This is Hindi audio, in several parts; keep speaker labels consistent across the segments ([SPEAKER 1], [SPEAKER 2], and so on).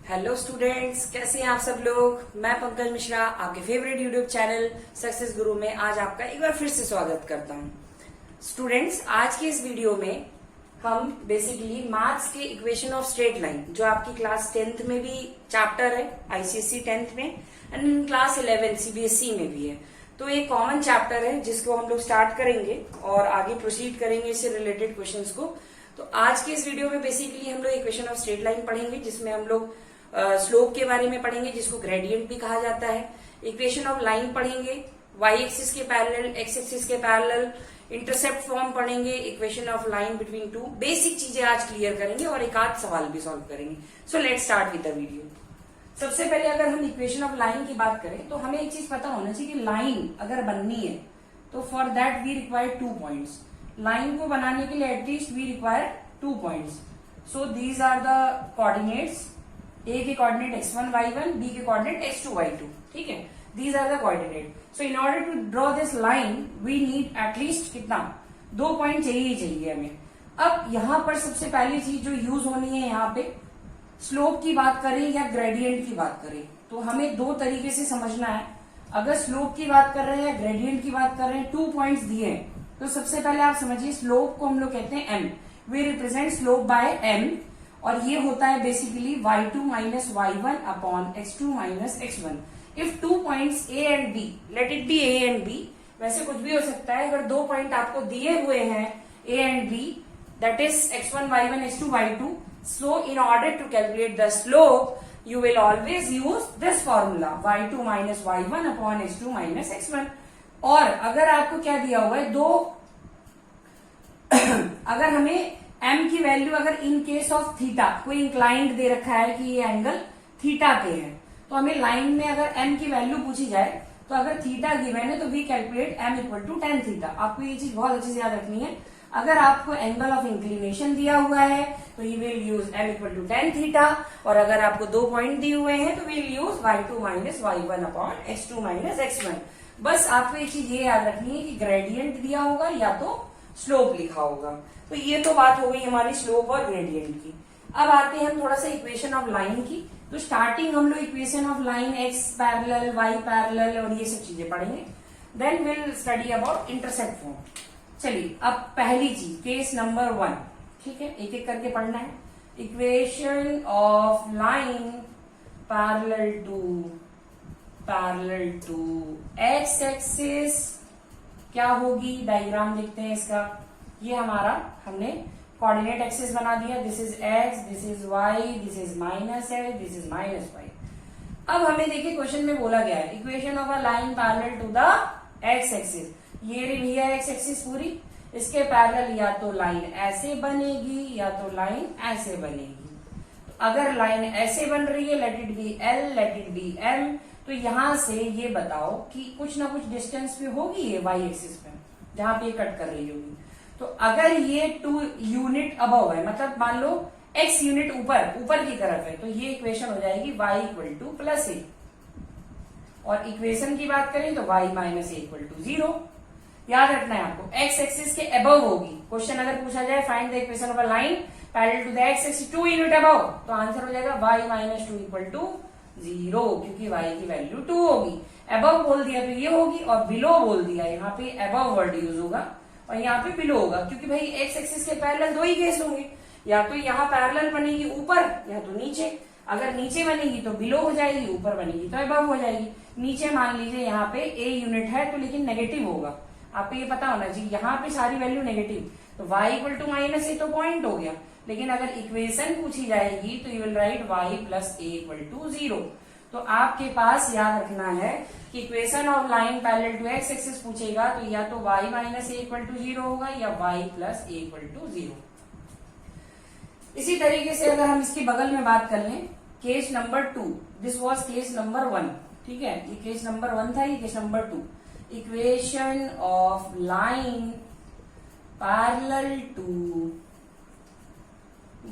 [SPEAKER 1] हेलो स्टूडेंट्स, कैसे हैं आप सब लोग। मैं पंकज मिश्रा आपके फेवरेट यूट्यूब चैनल सक्सेस गुरु में आज आपका एक बार फिर से स्वागत करता हूं। स्टूडेंट्स, आज के इस वीडियो में हम बेसिकली मैथ्स के इक्वेशन ऑफ स्ट्रेट लाइन, जो आपकी क्लास 10th में भी चैप्टर है, आईसीएसई 10th में, एंड क्लास 11 सीबीएसई में भी है। तो ये कॉमन चैप्टर है जिसको हम लोग स्टार्ट करेंगे और आगे प्रोसीड करेंगे इससे रिलेटेड क्वेश्चंस को। तो आज के इस वीडियो में बेसिकली हम लोग इक्वेशन ऑफ स्ट्रेट लाइन पढ़ेंगे, जिसमें हम लोग स्लोप के बारे में पढ़ेंगे, जिसको ग्रेडियंट भी कहा जाता है। इक्वेशन ऑफ लाइन पढ़ेंगे, वाई एक्सिस के पैरेलल, एक्स एक्सिस के पैरेलल, इंटरसेप्ट फॉर्म पढ़ेंगे, equation of line between two, basic चीजें आज क्लियर करेंगे और एक आध सवाल भी सॉल्व करेंगे। So let's start with the video. सबसे पहले अगर हम इक्वेशन ऑफ लाइन की बात करें तो हमें एक चीज पता होना चाहिए कि लाइन अगर बननी है तो for that we require 2 points. Line को बनाने के लिए at least we require 2 points. So these are the coordinates. A के कोऑर्डिनेट x1 y1, बी के कोऑर्डिनेट x2 y2, ठीक है। These are the coordinate. So in order to draw this line we need at least कितना, 2 पॉइंट चाहिए हमें। अब यहां पर सबसे पहली चीज जो यूज होनी है, यहाँ पे स्लोप की बात करें या ग्रेडियंट की बात करें तो हमें 2 तरीके से समझना है। अगर स्लोप की बात कर रहे हैं या ग्रेडियंट की बात कर रहे हैं, 2 पॉइंट्स दिए हैं तो सबसे पहले आप समझिए स्लोप को हम लोग कहते हैं m। We represent slope by m और ये होता है basically y2 minus y1 upon x2 minus x1। If 2 points a and b, let it be a and b, वैसे कुछ भी हो सकता है। अगर 2 पॉइंट आपको दिए हुए हैं a and b, that is x1 y1 x2 y2, so in order to calculate the slope you will always use this formula y2 minus y1 upon x2 minus x1। और अगर आपको क्या दिया हुआ है, दो अगर हमें m की वैल्यू, अगर इन केस ऑफ थीटा कोई इंक्लाइंड दे रखा है कि ये एंगल थीटा पे है, तो हमें लाइन में अगर m की वैल्यू पूछी जाए तो अगर थीटा गिवन है तो we calculate m equal to tan theta. आपको ये चीज बहुत अच्छे से याद रखनी है। अगर आपको एंगल ऑफ इंक्लिनेशन दिया हुआ है तो you will use m equal to tan theta, और अगर आपको 2 पॉइंट दिए हुए हैं तो will use y2 minus y1 upon x2 minus x1। बस आपको ये चीज ये याद रखनी है कि ग्रेडियंट दिया होगा या तो स्लोप लिखा होगा। तो ये तो बात हो गई हमारी स्लोप और ग्रेडियंट की। अब आते हैं हम थोड़ा सा इक्वेशन ऑफ लाइन की। तो स्टार्टिंग हम लोग equation of line x parallel, y parallel और ये सब चीजें पढ़ेंगे। Then will study about intercept form. चलिए, अब पहली चीज केस नंबर 1, ठीक है, एक एक करके पढ़ना है। Equation of line parallel to x axis क्या होगी, डायग्राम देखते हैं इसका। ये हमारा हमने कोऑर्डिनेट एक्सिस बना दिया, this is x, this is y, this is minus x, this is minus y। अब हमें देखिए क्वेश्चन में बोला गया है equation of a line parallel to the x axis. ये रही भैया x एक्सिस पूरी, इसके पैरेलल या तो लाइन ऐसे बनेगी या तो लाइन ऐसे बनेगी। तो अगर लाइन ऐसे बन रही है, late it B l, late it B m, तो यहां से ये बताओ कि कुछ ना कुछ डिस्टेंस पे होगी ये y एक्सिस पे, जहां पे कट कर रही होगी। तो अगर ये 2 यूनिट अबव है, मतलब मान लो x यूनिट ऊपर की तरफ है, तो ये इक्वेशन हो जाएगी y equal to plus a. और इक्वेशन की बात करें तो y minus a equal to 0। याद रखना है आपको, x एक्सिस के अबव होगी। क्वेश्चन अगर पूछा जाए find the equation of a line parallel to the x axis 2 unit above, तो आंसर हो जाएगा y माइनस 2 इक्वल टू 0, क्योंकि y की वैल्यू 2 होगी। अबव बोल दिया तो ये होगी, और बिलो बोल दिया, यहाँ पे अबव वर्ड यूज होगा और यहाँ पे बिलो होगा, क्योंकि भाई एक्स एक्सिस के पैरेलल 2 ही केस होंगे, या तो यहाँ पैरेलल बनेगी ऊपर या तो नीचे। अगर नीचे बनेगी तो बिलो हो जाएगी, ऊपर बनेगी तो अबव हो जाएगी। नीचे मान लीजिए यहाँ पे a यूनिट है तो लेकिन नेगेटिव होगा, आपको ये पता होना चाहिए, यहाँ पे सारी वैल्यू नेगेटिव, तो y इक्वल टू माइनस ए तो पॉइंट हो गया। लेकिन अगर इक्वेशन पूछी जाएगी तो you will write y plus a equal to 0। तो आपके पास याद रखना है कि equation of line parallel to x axis पूछेगा तो या तो y minus a equal to 0 होगा या y plus a equal to 0। इसी तरीके से अगर हम इसके बगल में बात कर लें, case number 2, this was case number 1, ठीक है, ये केस नंबर 1 था, ये case number 2। Equation of line parallel to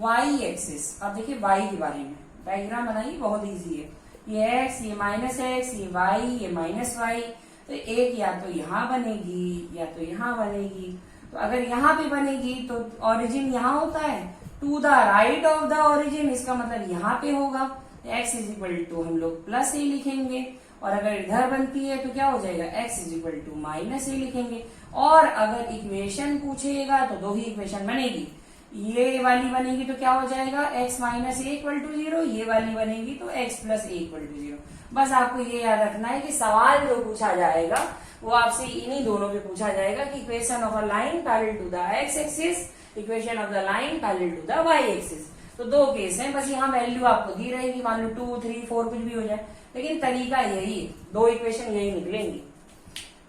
[SPEAKER 1] y axis. अब देखिए y के बारे में डायग्राम बनाइए, बहुत इजी है। ये x, ये माइनस x, ये y, ये माइनस y, तो एक या तो यहाँ बनेगी या तो यहाँ बनेगी। तो अगर यहाँ पे बनेगी तो ओरिजिन यहाँ होता है, to the right of the origin, इसका मतलब यहाँ पे होगा। x इज इक्वल टू हम लोग प्लस ए लिखेंगे, और अगर इधर बनती है तो क्या हो जाएगा, x is equal to minus A लिखेंगे। और अगर इक्वेशन पूछेगा तो दो ही इक्वेशन बनेगी, ये वाली बनेगी तो क्या हो जाएगा, x minus a equal to 0, ये वाली बनेगी तो x plus a equal to 0। बस आपको ये याद रखना है कि सवाल जो पूछा जाएगा वो आपसे इन्हीं दोनों पे पूछा जाएगा कि equation of a line parallel to the x axis, equation of the line parallel to the y axis. तो दो केस हैं, बस यहाँ वैल्यू आपको दी रहेगी, मान लो 2, 3, 4 कुछ भी हो जाए, लेकिन तरीका यही है, दो इक्वेशन यही निकलेंगी।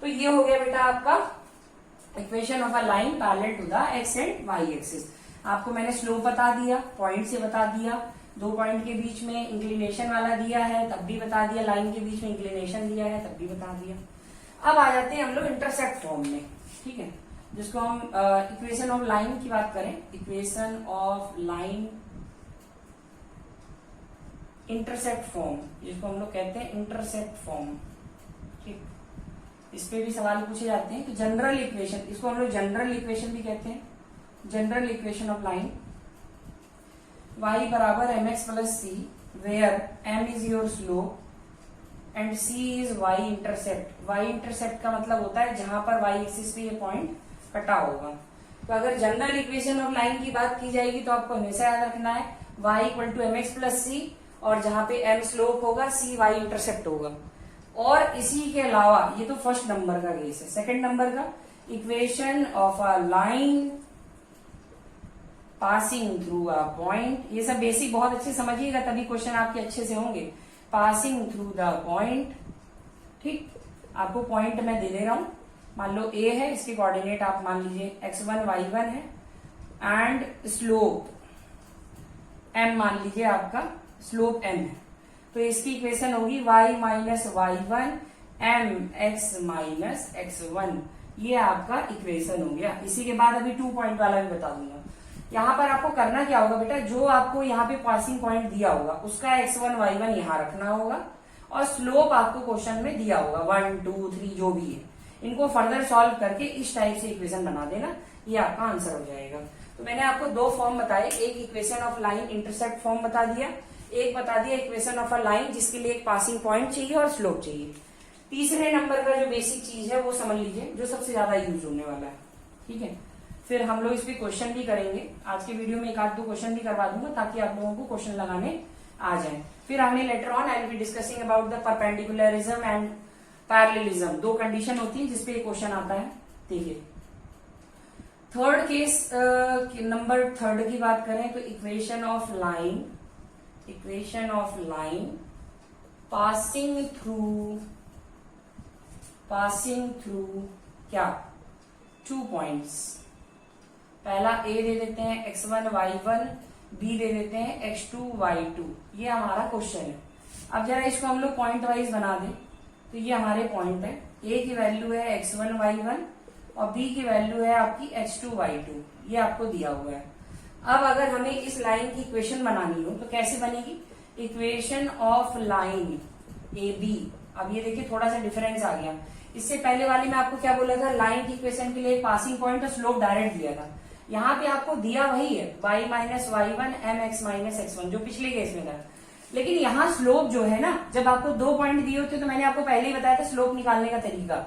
[SPEAKER 1] तो ये हो गया बेटा आपका equation of a line parallel to the x and y axis. आपको मैंने स्लोप बता दिया, पॉइंट से बता दिया, दो पॉइंट के बीच में इंक्लिनेशन वाला दिया है तब भी बता दिया, लाइन के बीच में इंक्लिनेशन दिया है तब भी बता दिया। अब आ जाते हैं हम लोग इंटरसेक्ट फॉर्म में, ठीक है, जिसको हम इक्वेशन ऑफ लाइन की बात करें, equation of line intersect form, जिसको हम लोग कहते हैं इंटरसेक्ट फॉर्म, ठीक। इस पे भी सवाल पूछे जाते हैं कि जनरल इक्वेशन, इसको हम लोग जनरल इक्वेशन भी कहते हैं, general equation of line y बराबर mx plus c, where m is your slope and c is y intercept. y intercept का मतलब होता है जहां पर y एक्सिस पे ये पॉइंट कटा होगा। तो अगर जनरल इक्वेशन ऑफ लाइन की बात की जाएगी तो आपको हमेशा याद रखना है y equal to mx plus C, और जहां पे m स्लोप होगा c y इंटरसेप्ट होगा। और इसी के अलावा ये तो फर्स्ट नंबर का केस है, सेकंड नंबर का equation of a line passing through a point, ये सब बेसिक बहुत अच्छे समझिएगा तभी क्वेश्चन आपके अच्छे से होंगे। पासिंग थ्रू द पॉइंट, ठीक, आपको पॉइंट मैं दे रहा हूं, मान लो ए है, इसके कोऑर्डिनेट आप मान लीजिए x1 y1 है, एंड स्लोप m मान लीजिए आपका स्लोप m है। तो इसकी इक्वेशन होगी y minus y1 m x minus x1, ये आपका इक्वेशन हो गया। इसी के बाद अभी 2 पॉइंट वाला भी बता दूंगा। यहाँ पर आपको करना क्या होगा बेटा, जो आपको यहाँ पे पासिंग पॉइंट दिया होगा उसका x1 y1 यहाँ रखना होगा, और स्लोप आपको क्वेश्चन में दिया होगा 1, 2, 3 जो भी है, इनको फर्दर सॉल्व करके इस टाइप से इक्वेशन बना देना, ये आपका आंसर हो जाएगा। तो मैंने आपको दो फॉर्म बताए, एक equation of line intercept form बता दिया, एक बता दिया इक्वेशन ऑफ अ लाइन जिसके लिए एक पासिंग पॉइंट चाहिए और स्लोप चाहिए। तीसरे नंबर का जो बेसिक चीज है वो समझ लीजिए, जो सबसे ज्यादा यूज होने वाला है, ठीक है। फिर हम लोग इस पे क्वेश्चन भी करेंगे, आज के वीडियो में एक आध दो क्वेश्चन भी करवा दूंगा ताकि आप लोगों को क्वेश्चन लगाने आ जाए। फिर हमने later on I will be discussing about the perpendicularism and parallelism, दो कंडीशन होती है जिसपे ये क्वेश्चन आता है। देखिए थर्ड केस, नंबर थर्ड की बात करें तो equation of line, equation of line passing through क्या, 2 पॉइंट्स। पहला a दे देते हैं x1 y1, b दे देते हैं x2 y2, ये हमारा क्वेश्चन है। अब जरा इसको हम लोग पॉइंट वाइज बना दें, तो ये हमारे पॉइंट है, a की वैल्यू है x1 y1 और b की वैल्यू है आपकी x2 y2, ये आपको दिया हुआ है। अब अगर हमें इस लाइन की इक्वेशन बनानी हो तो कैसे बनेगी, equation of line A B. अब ये देखिए थोड़ा सा डिफरेंस आ गया, इससे पहले वाली में आपको क्या बोला था, लाइन की इक्वेशन के लिए पासिंग पॉइंट और स्लोप डायरेक्ट दिया था। यहाँ पे आपको दिया वही है y minus y1 m x minus x1, जो पिछले केस में था। लेकिन यहाँ स्लोप जो है ना, जब आपको 2 पॉइंट दिए होते तो मैंने आपको पहले ही बताया था स्लोप निकालने का तरीका,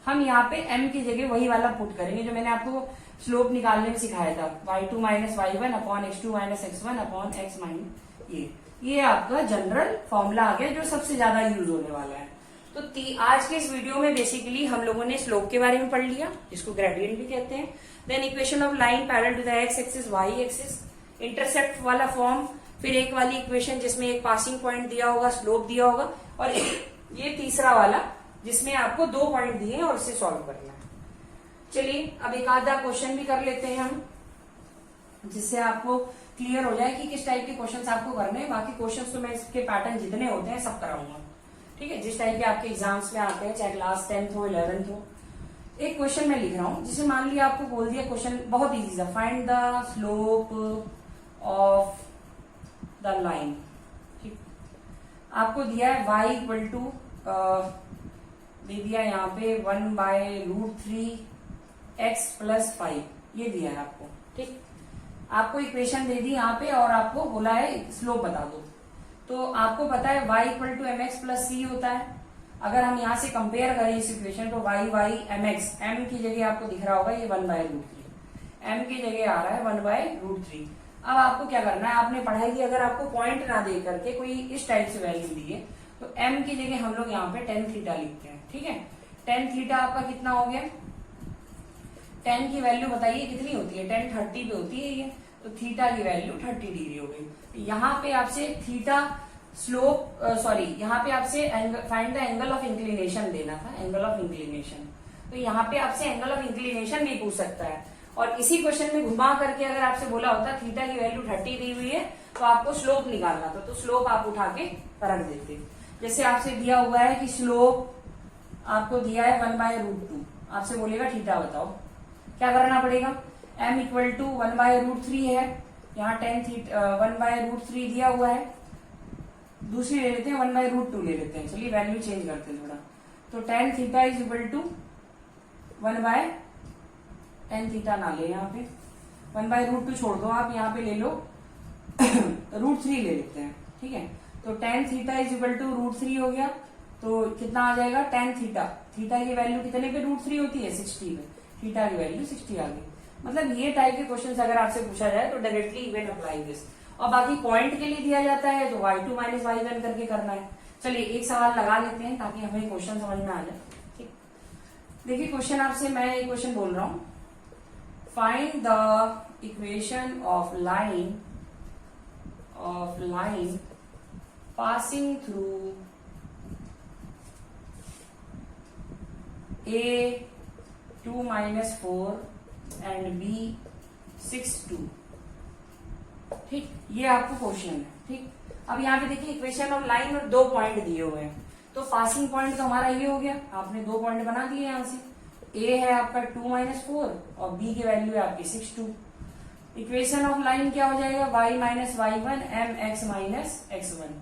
[SPEAKER 1] हम यहाँ पे m की जगह वही वाला पुट करेंगे जो मैंने आपको स्लोप निकालने में सिखाया था, y2 minus y1 upon x2 minus x1 upon x minus ये आपका जनरल फॉर्मूला आ गया जो सबसे ज्यादा यूज होने वाला है। तो आज के इस वीडियो में बेसिकली हम लोगों ने स्लोप के बारे में पढ़ लिया, जिसको ग्रेडियंट भी कहते हैं, then equation of line parallel to the x axis y axis, intercept वाला फॉर्म, फिर एक वाली इक्वेशन जिसमें एक पासिंग पॉइंट दिया होगा, स्लोप दिया होगा, और ये तीसरा वाला जिसमें आपको 2 पॉइंट दिए हैं और इसे सॉल्व करना है। चलिए अब एक आधा क्वेश्चन भी कर लेते हैं हम, जिससे आपको क्लियर हो जाए कि किस टाइप के क्वेश्चंस आपको करने हैं। बाकी क्वेश्चंस तो मैं इसके पैटर्न जितने होते हैं सब कराऊंगा, ठीक है, जिस टाइप के आपके एग्जाम्स में आते हैं, चाहे क्लास 10th हो 11th हो। एक क्वेश्चन मैं लिख रहा हूं, जिसे मान लिया आपको बोल दिया, क्वेश्चन बहुत इजी था, find the slope of the line, ठीक। आपको दिया है y इक्वल टू दे दिया यहाँ पे 1/√3 x प्लस 5, ये दिया है आपको, ठीक। आपको इक्वेशन दे दी यहाँ पे और आपको बोला है स्लोप बता दो। तो आपको पता है y equal to M X plus C होता है। अगर हम यहाँ से कंपेयर करें इस इक्वेशन को y एम एक्स, m की जगह आपको दिख रहा होगा ये 1/√3, m की जगह आ रहा है 1/√3। अब आपको क्या करना है, आपने पढ़ाई की, अगर आपको पॉइंट ना दे करके कोई इस टाइप से वैल्यू दी है तो m की जगह हम लोग यहाँ पे tan थीटा लिखते हैं। ठीक है, tan थीटा आपका कितना हो गया, tan की वैल्यू बताइए कितनी होती है, tan 30 पे होती है ये, तो थीटा की वैल्यू 30 डिग्री हो गई। यहाँ पे आपसे थीटा स्लोप यहाँ पे आपसे find the angle of inclination देना था, एंगल ऑफ इंक्लिनेशन। तो यहाँ पे आपसे एंगल ऑफ इंक्लिनेशन भी पूछ सकता है, और इसी क्वेश्चन में घुमा करके अगर आपसे बोला होता थीटा की वैल्यू 30 दी हुई है तो आपको स्लोप निकालना था, तो स्लोप आप उठा के रख देते। जैसे आपसे दिया हुआ है कि स्लोप आपको दिया है 1/√2, आपसे बोलेगा थीटा बताओ, क्या करना पड़ेगा, m इक्वल टू 1/√3 है, यहाँ tan थीटा 1/√3 दिया हुआ है, दूसरी ले लेते हैं 1/√2 ले लेते हैं, चलिए वैल्यू चेंज करते हैं थोड़ा। तो tan theta is equal to 1/tan theta ना ले, यहाँ पे 1/√2 छोड़ दो, आप यहाँ पे ले लो √3 ले लेते हैं। ठीक है, तो tan theta is equal to √3 हो गया, तो कितना आ जाएगा tan थीटा, थीटा की वैल्यू कितने पे √3 होती है 60 पे, थीटा की वैल्यू 60 आ गई। मतलब ये टाइप के क्वेश्चंस अगर आपसे पूछा जाए तो डायरेक्टली इवन अप्लाई दिस, और बाकी पॉइंट के लिए दिया जाता है तो y2 माइनस y1 करके करना है। चलिए एक सवाल लगा लेते हैं ताकि हमें क्वेश्चन समझ में आ जाए। ठीक, देखिए क्वेश्चन आपसे, मैं एक क्वेश्चन बोल रहा हूं, find the equation of line passing through a2 minus 4 and b 6 2। ठीक, ये आपको क्वेश्चन है। ठीक, अब यहाँ पे देखिए इक्वेशन ऑफ लाइन और 2 पॉइंट दिए हुए हैं, तो पासिंग पॉइंट तो हमारा ये हो गया, आपने 2 पॉइंट बना दिए यहाँ से, a है आपका 2 minus 4 और b की वैल्यू है आपकी 6 2। इक्वेशन ऑफ लाइन क्या हो जाएगा, y minus y1 mx minus x1,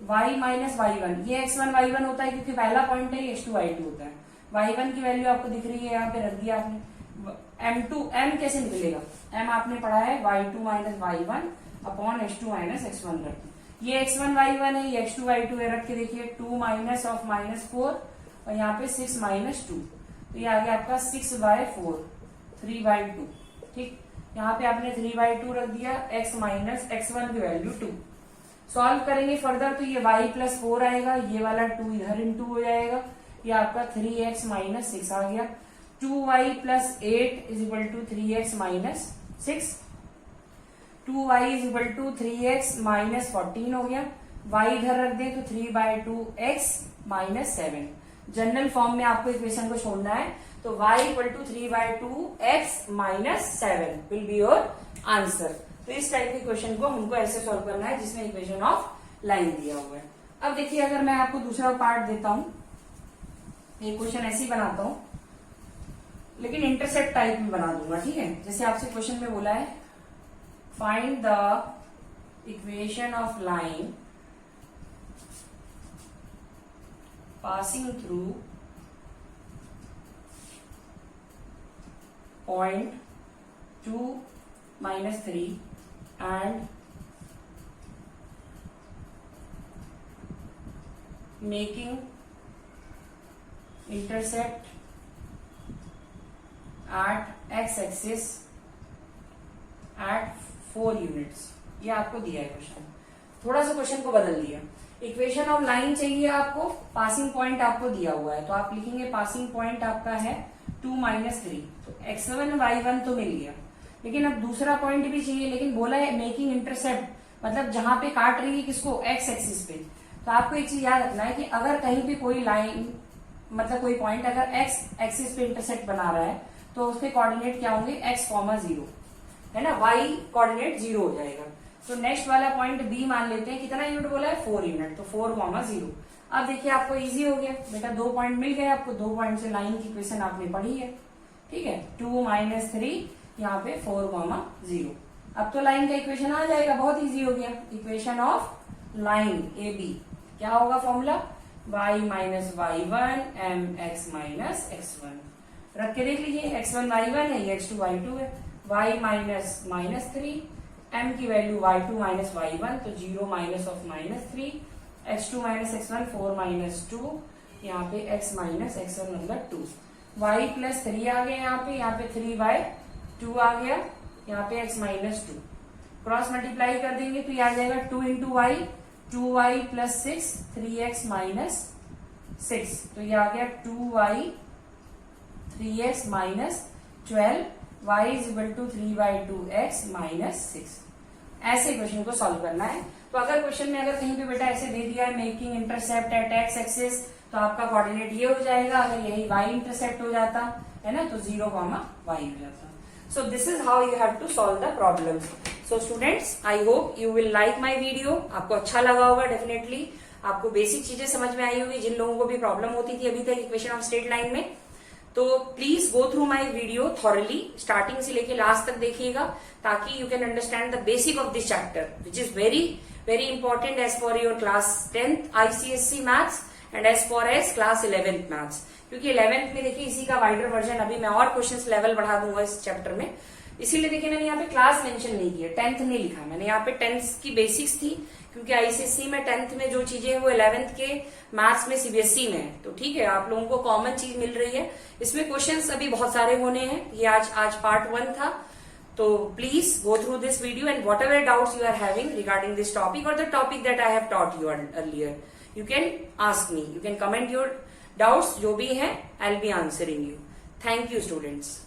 [SPEAKER 1] y minus y1, ये x1 y1 होता है क्योंकि पहला पॉइंट है, x2 y2 होता है। y1 की वैल्यू आपको दिख रही है, यहाँ पे रख दिया आपने। m कैसे निकलेगा, m आपने पढ़ा है y2 minus y1 upon h2 minus x1 करके, ये x1 y1 है, ये x2 y2 है, रख के देखिए 2 माइनस ऑफ -4 और यहाँ पे 6 माइनस 2, तो ये आ गया आपका 6/4 3/2। ठीक, यहाँ पे आपने 3/2 रख दिया, x माइनस x1 की वैल्यू 2। सॉल्व करेंगे फर्दर तो ये y प्लस 4 आएगा, ये वाला 2 इधर इंटू हो जाएगा, ये आपका 3x माइनस 6 आ गया, 2y plus 8 is equal to 3x minus 6, 2y is equal to 3x minus 14 हो गया, y इधर रख दें तो 3/2x माइनस 7। जनरल फॉर्म में आपको इक्वेशन को छोड़ना है, तो y equal to 3/2x minus 7 will be your answer. तो इस टाइप के क्वेश्चन को हमको ऐसे सॉल्व करना है जिसमें इक्वेशन ऑफ लाइन दिया हुआ है। अब देखिए अगर मैं आपको दूसरा पार्ट देता हूं, ये क्वेश्चन ऐसे ही बनाता हूं लेकिन इंटरसेप्ट टाइप में बना दूंगा। ठीक है, जैसे आपसे क्वेश्चन में बोला है find the equation of line passing through point 2 minus 3 and making intercept at x-axis at 4 units। ये आपको दिया है क्वेश्चन, थोड़ा सा क्वेश्चन को बदल दिया। इक्वेशन ऑफ लाइन चाहिए आपको, पासिंग पॉइंट आपको दिया हुआ है, तो आप लिखेंगे पासिंग पॉइंट आपका है 2 minus 3, तो x1 y1 तो मिल गया, लेकिन अब दूसरा पॉइंट भी चाहिए, लेकिन बोला है मेकिंग इंटरसेप्ट, मतलब जहां पे काट रही है किसको, एक्स एक्सिस पे। तो आपको एक चीज याद रखना है कि अगर कहीं भी कोई लाइन, मतलब कोई पॉइंट अगर एक्स एक्सिस पे इंटरसेप्ट बना रहा है तो उसके कोऑर्डिनेट क्या होंगे, x,0 है ना, y कोऑर्डिनेट 0 हो जाएगा। तो नेक्स्ट वाला पॉइंट बी मान लेते हैं, कितना यूनिट बोला है, 4 यूनिट, तो 4,0। अब देखिए आपको इजी हो गया बेटा, 2 पॉइंट मिल गए आपको, 2 पॉइंट से लाइन की इक्वेशन आपने पढ़ी है। ठीक है, 2 minus 3 यहाँ पे 4,0। अब तो लाइन का इक्वेशन आ जाएगा, बहुत इजी हो गया। Equation of line A B क्या होगा formula, y minus y1 mx minus x1, रख के देख लीजिए, x1 y1 है, ये x2 y2 है, y माइनस -3 m की वैल्यू y2 माइनस y1, तो 0 minus of -3, x2 minus x1 4 minus 2, यहाँ पे x माइनस x1 मतलब 2, y प्लस 3 आ गया यहाँ पे 3/2 आ गया, यहाँ पे x माइनस 2, क्रॉस मल्टीप्लाई कर देंगे तो ये आ जाएगा 2 into Y, 2y plus 6, 3x minus 6, तो ये आ गया 2y 3x minus 12, y is equal to 3/2x minus 6। ऐसे क्वेश्चन को सॉल्व करना है। तो अगर क्वेश्चन में अगर कहीं पे बेटा ऐसे दे दिया है making intercept at x axis, तो आपका कोऑर्डिनेट ये हो जाएगा। अगर यही y इंटरसेप्ट हो जाता है ना, तो 0, y हो जाता। So this is how you have to solve the problems. So students, I hope you will like my video. आपको अच्छा लगा होगा डेफिनेटली, आपको बेसिक चीजें समझ में आई होगी। जिन लोगों को भी प्रॉब्लम होती थी अभी तक इक्वेशन ऑफ स्ट्रेट लाइन में, तो please go through my video thoroughly, starting से लेके लास्ट तक देखिएगा, ताकि you can understand the basic of this chapter which is very very important as for your class 10th ICSE maths and as for as class 11th maths. क्योंकि 11th में देखिए इसी का वाइडर वर्जन, अभी मैं और क्वेश्चंस लेवल बढ़ा दूंगा इस चैप्टर में, इसीलिए देखिए मैंने यहाँ पे क्लास मेंशन नहीं किया, 10th नहीं लिखा मैंने। यहाँ पे 10th की बेसिक्स थी, क्योंकि ICSE में 10th में जो चीजें हैं वो 11th के मैथ्स में CBSE में है। तो ठीक है, आप लोगों को कॉमन चीज मिल रही है। इसमें क्वेश्चंस अभी बहुत सारे होने हैं, ये आज पार्ट 1 था। तो please go through this video and whatever doubts you are having regarding this topic और the topic that I have taught you earlier, you can ask me, you can comment your doubts जो भी है, I will be answering you. Thank you students.